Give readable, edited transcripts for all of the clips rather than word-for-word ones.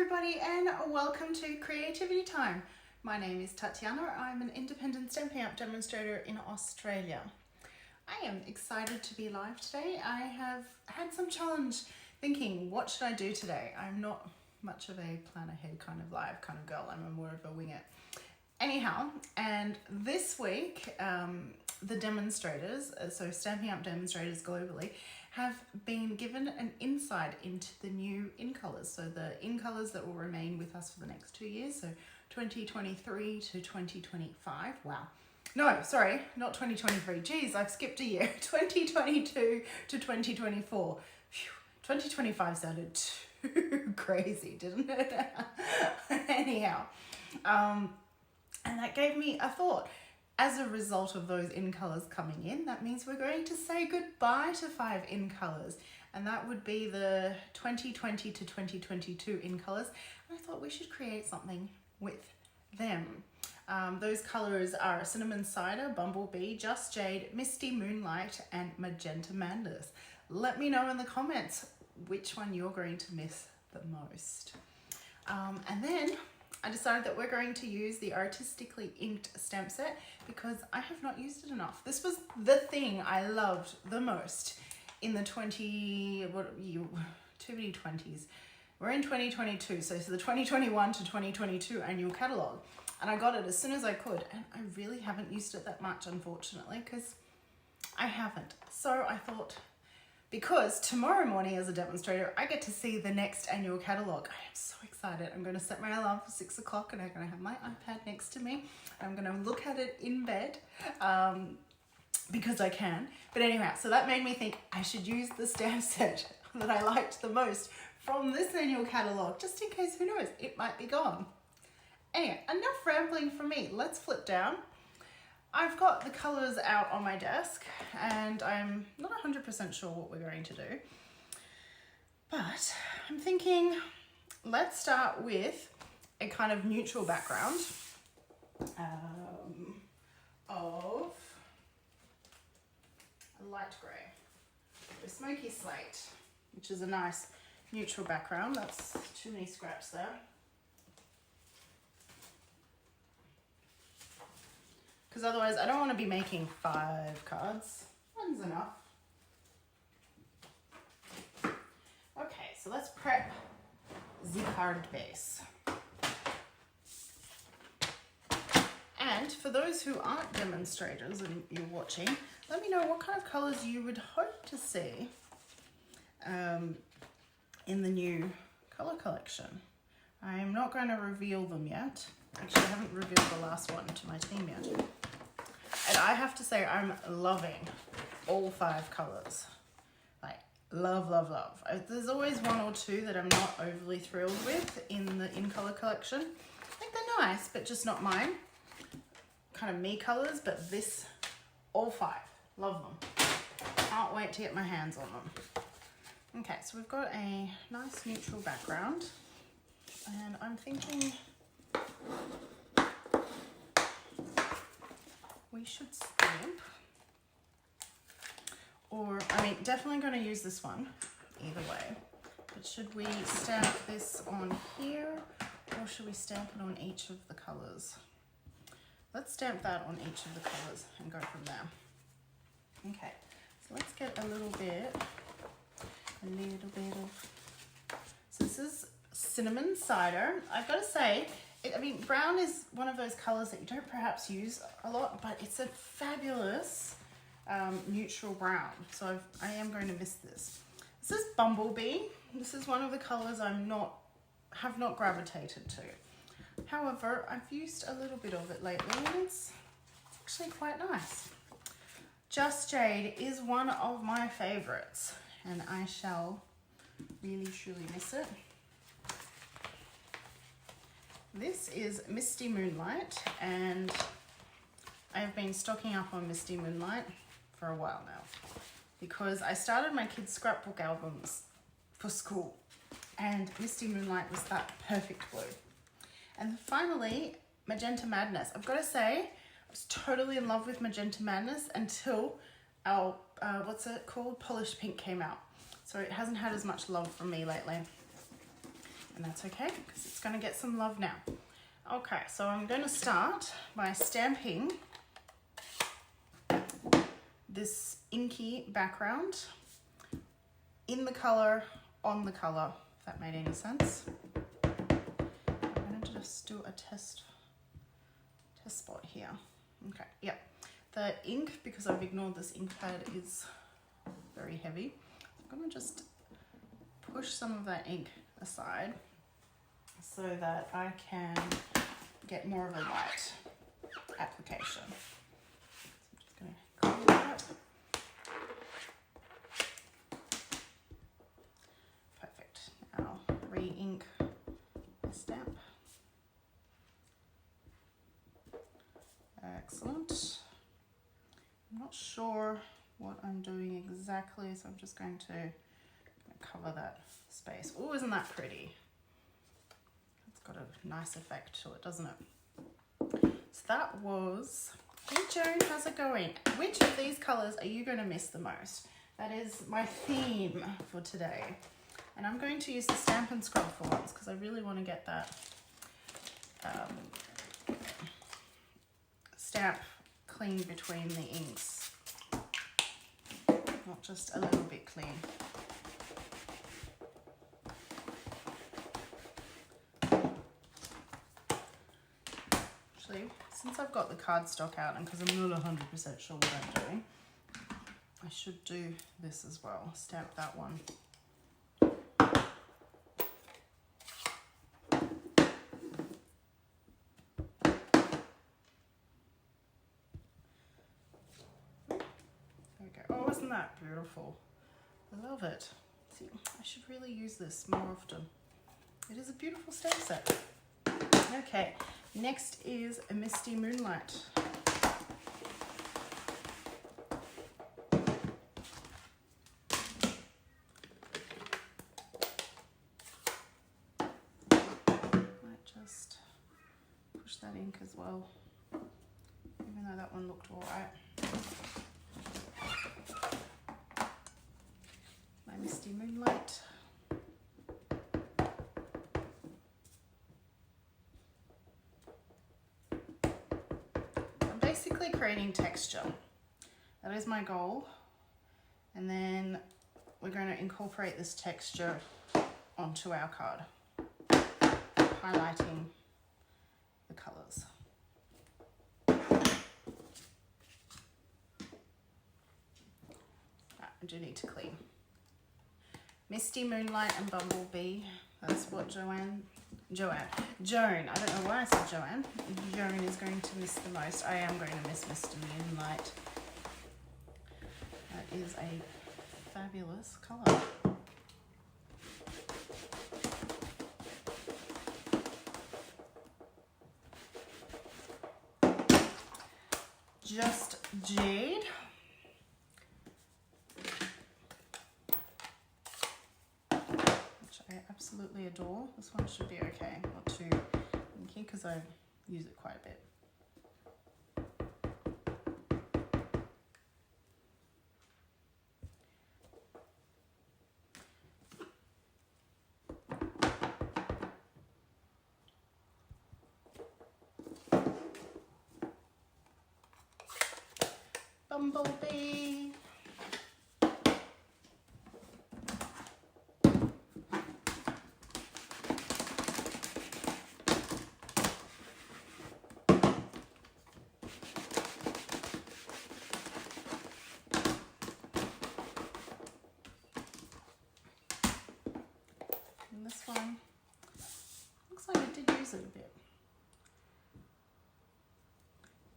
everybody and welcome to Creativity Time. My name is Tatiana. I'm an independent Stampin' Up demonstrator in Australia. I am excited to be live today. I have had some challenge thinking, what should I do today? I'm not much of a plan ahead kind of live kind of girl. I'm more of a wing it. Anyhow, and this week, the demonstrators, so Stampin' Up demonstrators globally, have been given an insight into the new in colours. So the in colours that will remain with us for the next 2 years, so 2023 to 2025. Wow. No, sorry, not 2023. Geez, I've skipped a year. 2022 to 2024. Phew, 2025 sounded too crazy, didn't it? Anyhow, and that gave me a thought. As a result of those in colours coming in, that means we're going to say goodbye to 5 in colours, and that would be the 2020 to 2022 in colours. And I thought we should create something with them. Those colours are Cinnamon Cider, Bumblebee, Just Jade, Misty Moonlight, and Magenta Madness. Let me know in the comments which one you're going to miss the most. And then I decided that we're going to use the artistically inked stamp set because I have not used it enough. This was the thing I loved the most in the 2020s. We're in 2022, so the 2021 to 2022 annual catalogue. And I got it as soon as I could, and I really haven't used it that much, unfortunately, because I haven't. So I thought, because tomorrow morning as a demonstrator, I get to see the next annual catalogue. I am so excited. I'm going to set my alarm for 6 o'clock and I'm going to have my iPad next to me. I'm going to look at it in bed because I can. But anyhow, so that made me think I should use the stamp set that I liked the most from this annual catalogue, just in case, who knows, it might be gone. Anyway, enough rambling from me. Let's flip down. I've got the colours out on my desk and I'm not 100% sure what we're going to do, but I'm thinking let's start with a kind of neutral background of a light grey, a smoky slate, which is a nice neutral background. That's too many scraps there. Because otherwise I don't want to be making 5 cards. One's enough. Okay, so let's prep the card base. And for those who aren't demonstrators and you're watching, let me know what kind of colours you would hope to see in the new colour collection. I'm not going to reveal them yet. Actually, I haven't revealed the last one to my team yet. And I have to say, I'm loving all 5 colours. Like, love, love, love. There's always 1 or 2 that I'm not overly thrilled with in the in-colour collection. I think they're nice, but just not mine. Kind of me colours, but this, all 5. Love them. Can't wait to get my hands on them. Okay, so we've got a nice neutral background. And I'm thinking we should stamp, or I mean definitely going to use this one either way, but should we stamp this on here or should we stamp it on each of the colours? Let's stamp that on each of the colours and go from there. Okay, so let's get a little bit of, so this is Cinnamon Cider. I've got to say, I mean, brown is one of those colours that you don't perhaps use a lot, but it's a fabulous neutral brown. So I am going to miss this. This is Bumblebee. This is one of the colours have not gravitated to. However, I've used a little bit of it lately and it's actually quite nice. Just Jade is one of my favourites and I shall really truly miss it. This is Misty Moonlight, and I have been stocking up on Misty Moonlight for a while now because I started my kids' scrapbook albums for school and Misty Moonlight was that perfect blue. And finally, Magenta Madness. I've got to say, I was totally in love with Magenta Madness until our, what's it called? Polished Pink came out. So it hasn't had as much love from me lately. and that's okay because it's going to get some love now. Okay, so I'm going to start by stamping this inky background in the colour, on the colour, if that made any sense. I'm going to just do a test spot here. Okay, yeah. The ink, because I've ignored this ink pad, is very heavy. I'm going to just push some of that ink aside so that I can get more of a light application. So I'm just going to clear that. Perfect. Now re-ink the stamp. Excellent. I'm not sure what I'm doing exactly, so I'm just going to cover that space. Oh, isn't that pretty? It's got a nice effect to it, doesn't it? So that was, hey Joan, how's it going? Which of these colours are you going to miss the most? That is my theme for today. And I'm going to use the Stampin' Scrub for once because I really want to get that stamp clean between the inks. Not just a little bit clean. Actually, since I've got the cardstock out and because I'm not 100% sure what I'm doing, I should do this as well. Stamp that one. Oh, isn't that beautiful? I love it. See, I should really use this more often. It is a beautiful stamp set. Okay, next is a Misty Moonlight. Might just push that ink as well, even though that one looked all right. Misty Moonlight. I'm basically creating texture. That is my goal. And then we're going to incorporate this texture onto our card, highlighting the colours. I do need to clean. Misty Moonlight and Bumblebee. That's what Joan, I don't know why I said Joanne. Joan is going to miss the most. I am going to miss Misty Moonlight. That is a fabulous colour. Just Jade. I absolutely adore. This one should be okay, not too inky because I use it quite a bit. Bumblebee. And this one looks like I did use it a bit.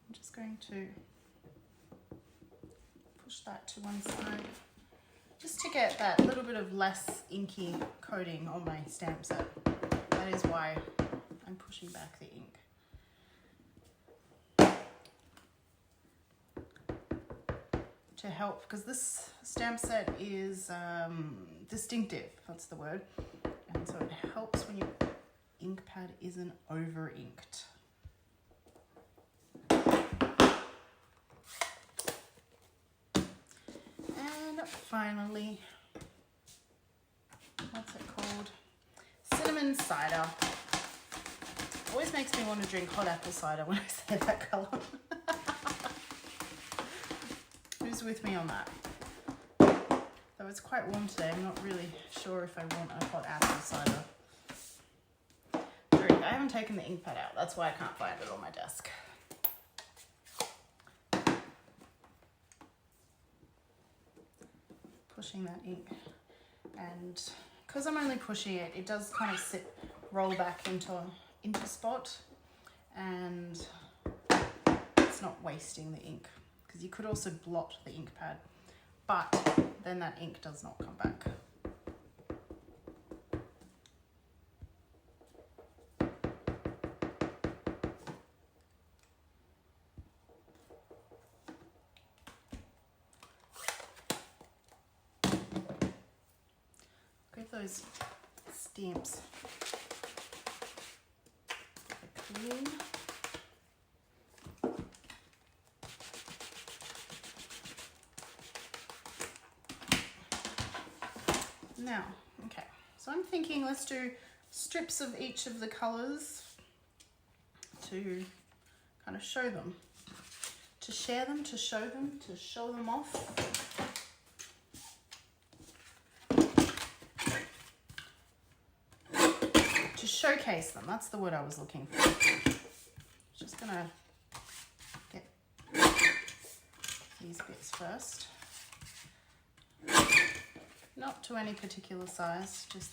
I'm just going to push that to one side just to get that little bit of less inky coating on my stamp set. That is why I'm pushing back the ink. To help, because this stamp set is distinctive, that's the word, and so it helps when your ink pad isn't over inked. And finally, what's it called? lemon cider. Always makes me want to drink hot apple cider when I say that colour. Who's with me on that? Though it's quite warm today, I'm not really sure if I want a hot apple cider. I haven't taken the ink pad out, that's why I can't find it on my desk. Pushing that ink, and because I'm only pushing it, it does kind of roll back into spot, and it's not wasting the ink, because you could also blot the ink pad, but then that ink does not come back. Give those stamps a clean. Now, okay, so I'm thinking let's do strips of each of the colours to kind of show them, to share them, to show them off. To showcase them, that's the word I was looking for. Just gonna get these bits first. Not to any particular size, just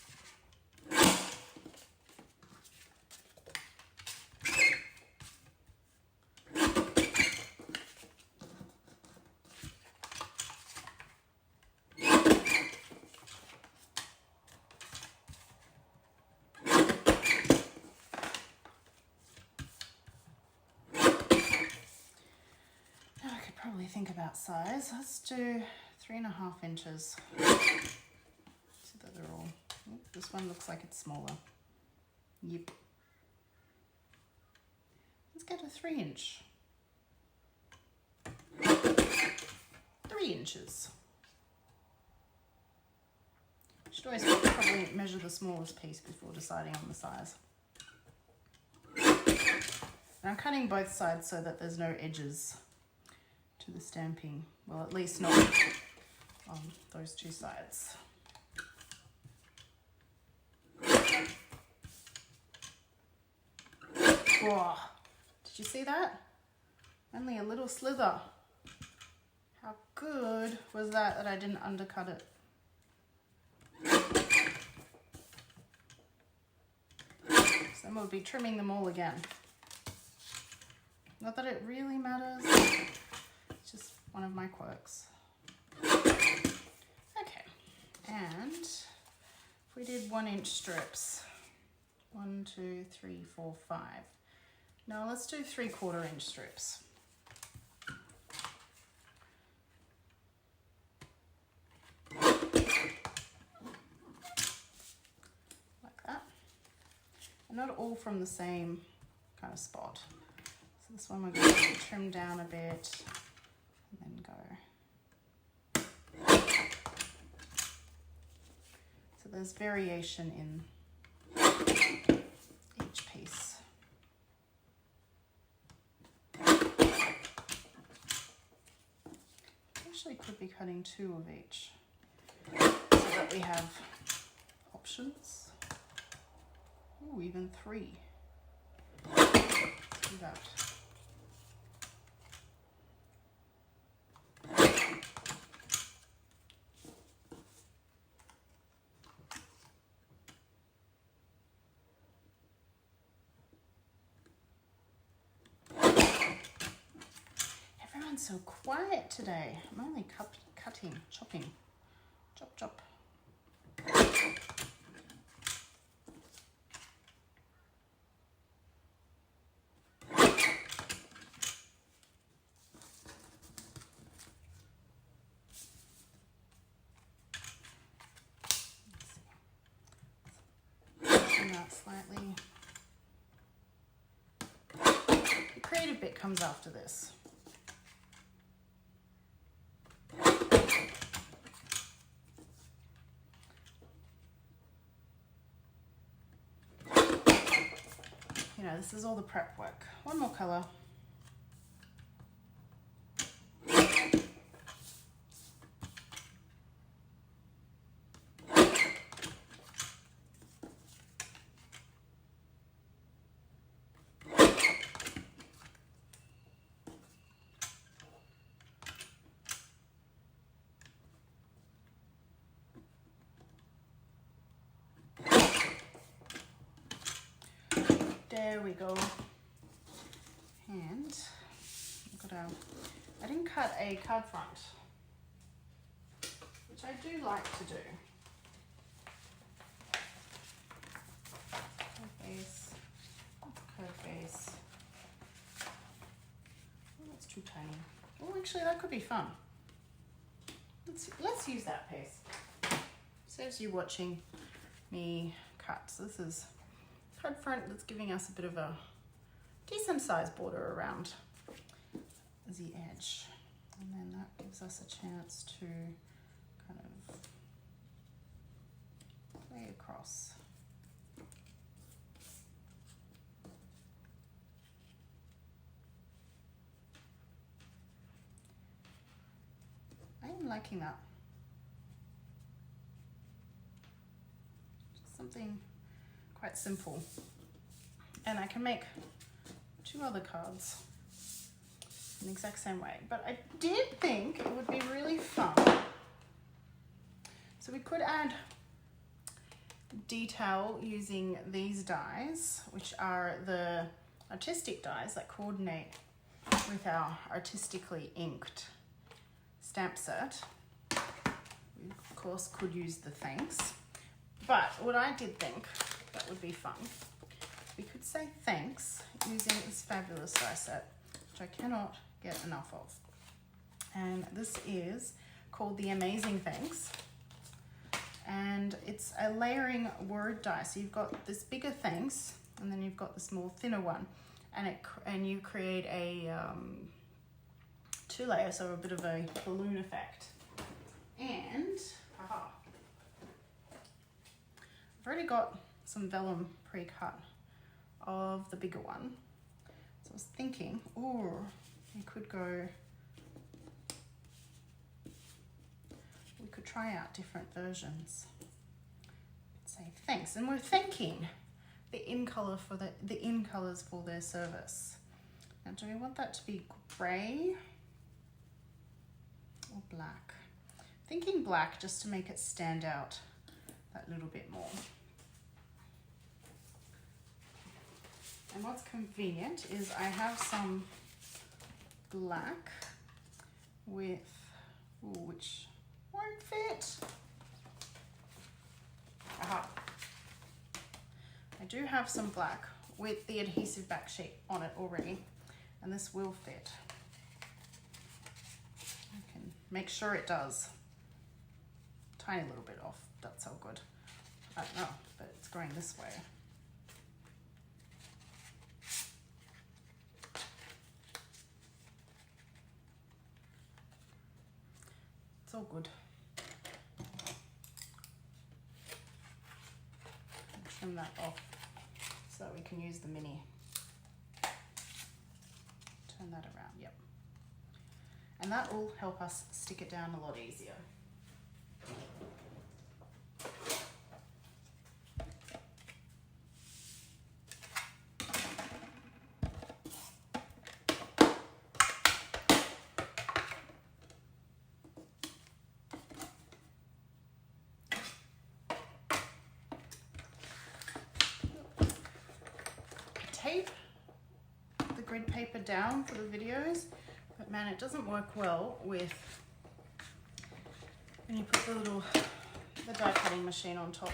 probably think about size. Let's do 3.5 inches. So that they're all. This one looks like it's smaller. Yep. Let's get a 3 inch. 3 inches. Should always probably measure the smallest piece before deciding on the size. And I'm cutting both sides so that there's no edges to the stamping. Well, at least not on those two sides. Whoa, did you see that? Only a little slither. How good was that I didn't undercut it? So then we'll be trimming them all again. Not that it really matters. It's just one of my quirks. Okay, and if we did 1 inch strips, 1, 2, 3, 4, 5. Now let's do 3/4 inch strips. Like that. And not all from the same kind of spot. So this one we're going to trim down a bit and then go. So there's variation in each piece. Actually could be cutting 2 of each so that we have options. Ooh, even 3. Let's do that. Everyone's so quiet today. I'm only cutting, chopping. Chop, chop. That slightly. The creative bit comes after this. you know, this is all the prep work. One more color. There we go. And look at our, I didn't cut a card front, which I do like to do. Card face, card face. Oh, that's too tiny. Oh, actually that could be fun. Let's use that piece. Saves you watching me cut. So this is card front that's giving us a bit of a decent sized border around the edge, and then that gives us a chance to kind of play across. I'm liking that. Just something quite simple, and I can make 2 other cards in the exact same way, but I did think it would be really fun. So we could add detail using these dies, which are the artistic dies that coordinate with our artistically inked stamp set. We of course could use the thanks, but what I did think that would be fun, we could say thanks using this fabulous die set, which I cannot get enough of. And this is called the Amazing Thanks. And it's a layering word die. So you've got this bigger thanks, and then you've got this more thinner one. And you create a 2 layers, so a bit of a balloon effect. And, I've already got some vellum pre-cut of the bigger one. So I was thinking, oh, we could try out different versions. Say thanks, and we're thanking the in colors for their service. Now, do we want that to be grey or black? Thinking black, just to make it stand out that little bit more. And what's convenient is I have some black with, ooh, which won't fit. Aha. I do have some black with the adhesive back sheet on it already, and this will fit. I can make sure it does. Tiny little bit off, that's all good. I don't know, but it's going this way. It's all good. Trim that off so that we can use the mini. Turn that around, yep. And that will help us stick it down a lot easier. Tape the grid paper down for the videos, but man, it doesn't work well with when you put the die cutting machine on top.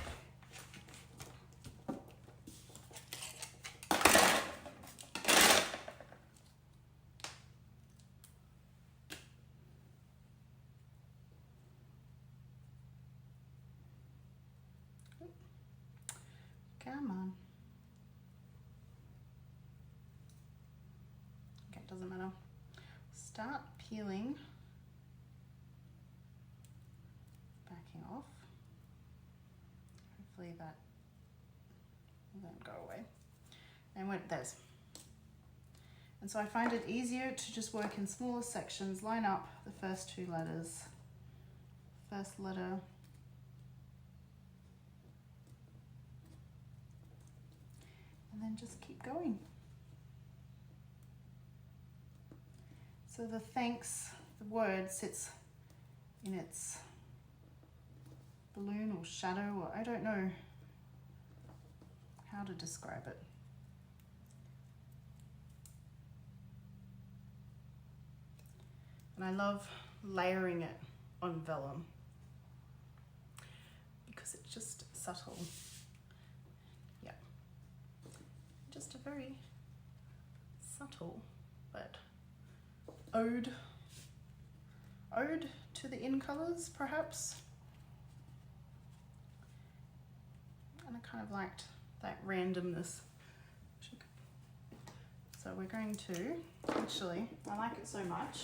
Come on. Doesn't matter. Start peeling, backing off. Hopefully that will then go away. and went there's. And so I find it easier to just work in smaller sections, line up the first two letters, first letter, and then just keep going. So the thanks, the word sits in its balloon or shadow, or I don't know how to describe it. And I love layering it on vellum because it's just subtle. Yeah, just a very subtle but ode to the in colours, perhaps. And I kind of liked that randomness. So we're going to, actually, I like it so much.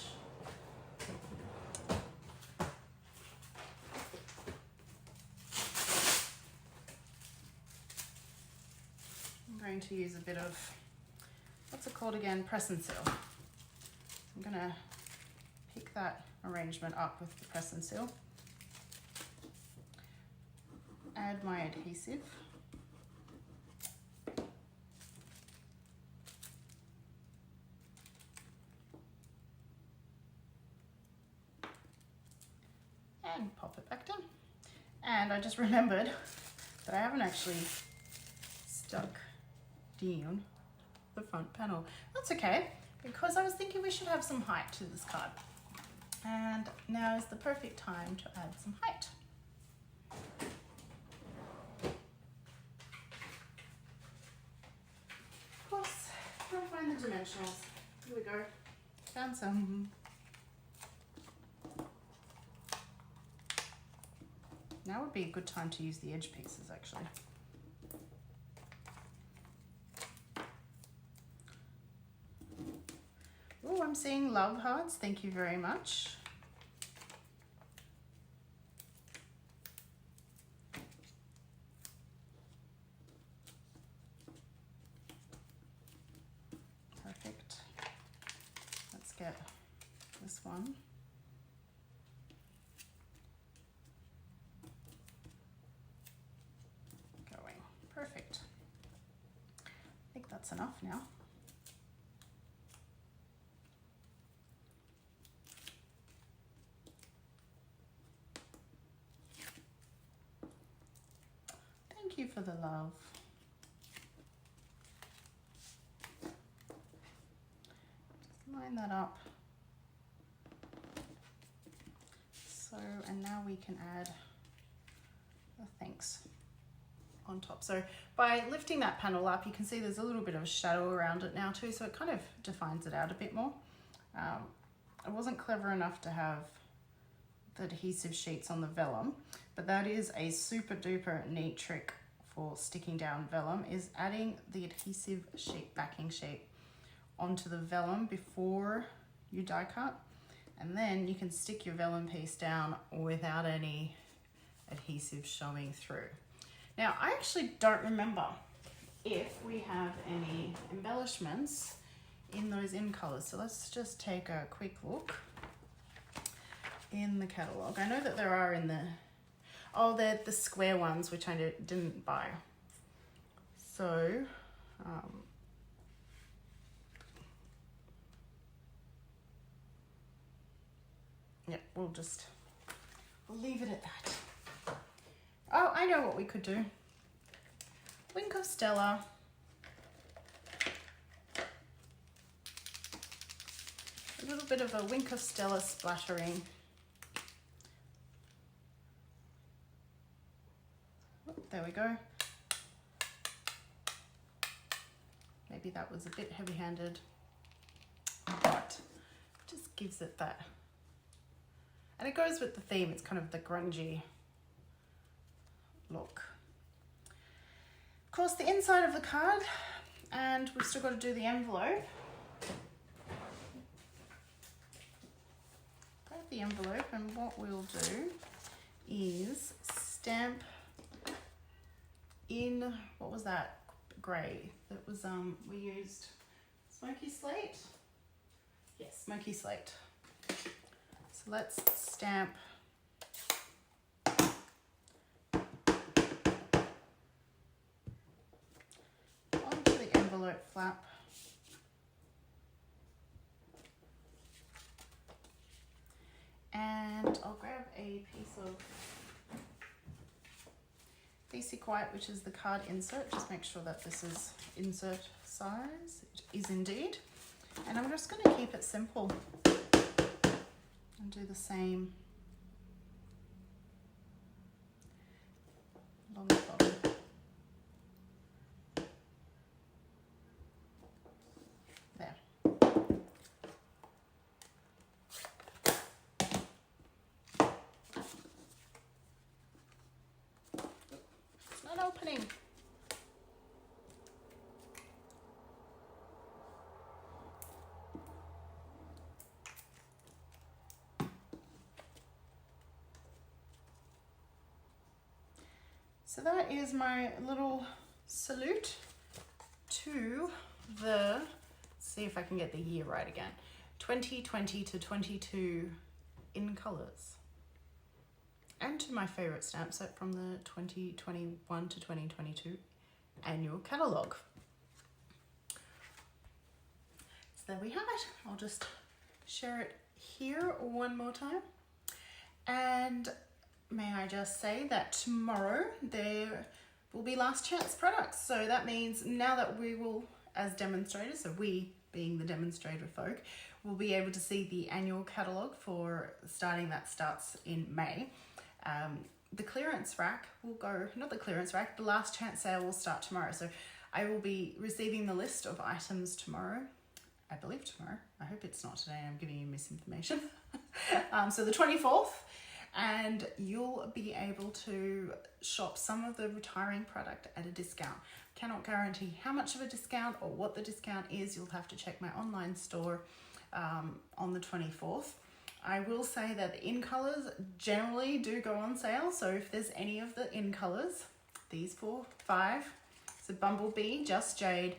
I'm going to use a bit of, what's it called again? Press and seal. I'm going to pick that arrangement up with the press and seal. Add my adhesive. And pop it back down. And I just remembered that I haven't actually stuck down the front panel. That's okay, because I was thinking we should have some height to this card. And now is the perfect time to add some height. Of course, I'll find the dimensionals. Here we go. Found some. Now would be a good time to use the edge pieces, actually. Oh, I'm seeing love hearts. Thank you very much. Perfect. Let's get this one. Going. Perfect. I think that's enough now. Thank you for the love. Just line that up. So, and now we can add the thanks on top. So by lifting that panel up, you can see there's a little bit of a shadow around it now too, so it kind of defines it out a bit more. I wasn't clever enough to have the adhesive sheets on the vellum, but that is a super duper neat trick for sticking down vellum, is adding the adhesive sheet, backing sheet, onto the vellum before you die cut, and then you can stick your vellum piece down without any adhesive showing through. Now, I actually don't remember if we have any embellishments in those in colors, so let's just take a quick look in the catalogue. I know that there are in the, oh, they're the square ones, which I didn't buy. So, yeah, we'll leave it at that. Oh, I know what we could do. Wink of Stella. A little bit of a Wink of Stella splattering. Oh, there we go. Maybe that was a bit heavy-handed, but it just gives it that. And it goes with the theme. It's kind of the grungy look. Of course, the inside of the card, and we've still got to do the envelope. Grab the envelope, and what we'll do is stamp in, what was that? grey. That was, we used Smoky Slate. Yes, Smoky Slate. So let's stamp onto the envelope flap. And I'll grab a piece of basic white, which is the card insert. Just make sure that this is insert size. It is indeed. And I'm just going to keep it simple and do the same along the bottom. There. It's not opening. So that is my little salute to the, let's see if I can get the year right again, 2020 to 22 in colours. And to my favourite stamp set from the 2021 to 2022 annual catalogue. So there we have it. I'll just share it here one more time. And may I just say that tomorrow there will be last chance products. So that means now that we will, as demonstrators, so we being the demonstrator folk, will be able to see the annual catalogue for that starts in May. The clearance rack will go, not the clearance rack, the last chance sale will start tomorrow. So I will be receiving the list of items tomorrow. I believe tomorrow. I hope it's not today. I'm giving you misinformation. So the 24th. And you'll be able to shop some of the retiring product at a discount. Cannot guarantee how much of a discount or what the discount is. You'll have to check my online store on the 24th. I will say that the in colours generally do go on sale. So if there's any of the in colours, these 5, so Bumblebee, Just Jade,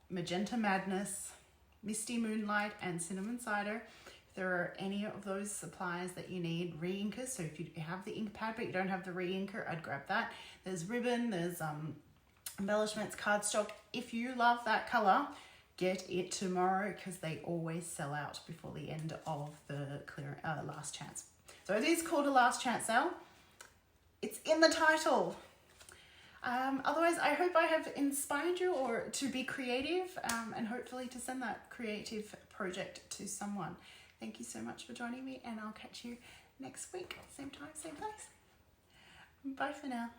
Magenta Madness, Misty Moonlight, and Cinnamon Cider. There are any of those supplies that you need, re-inkers. So if you have the ink pad but you don't have the re-inker, I'd grab that. There's ribbon, there's embellishments, cardstock. If you love that color, get it tomorrow because they always sell out before the end of the last chance. So it is called a last chance sale. It's in the title. Otherwise, I hope I have inspired you or to be creative and hopefully to send that creative project to someone. Thank you so much for joining me, and I'll catch you next week. Same time, same place. Bye for now.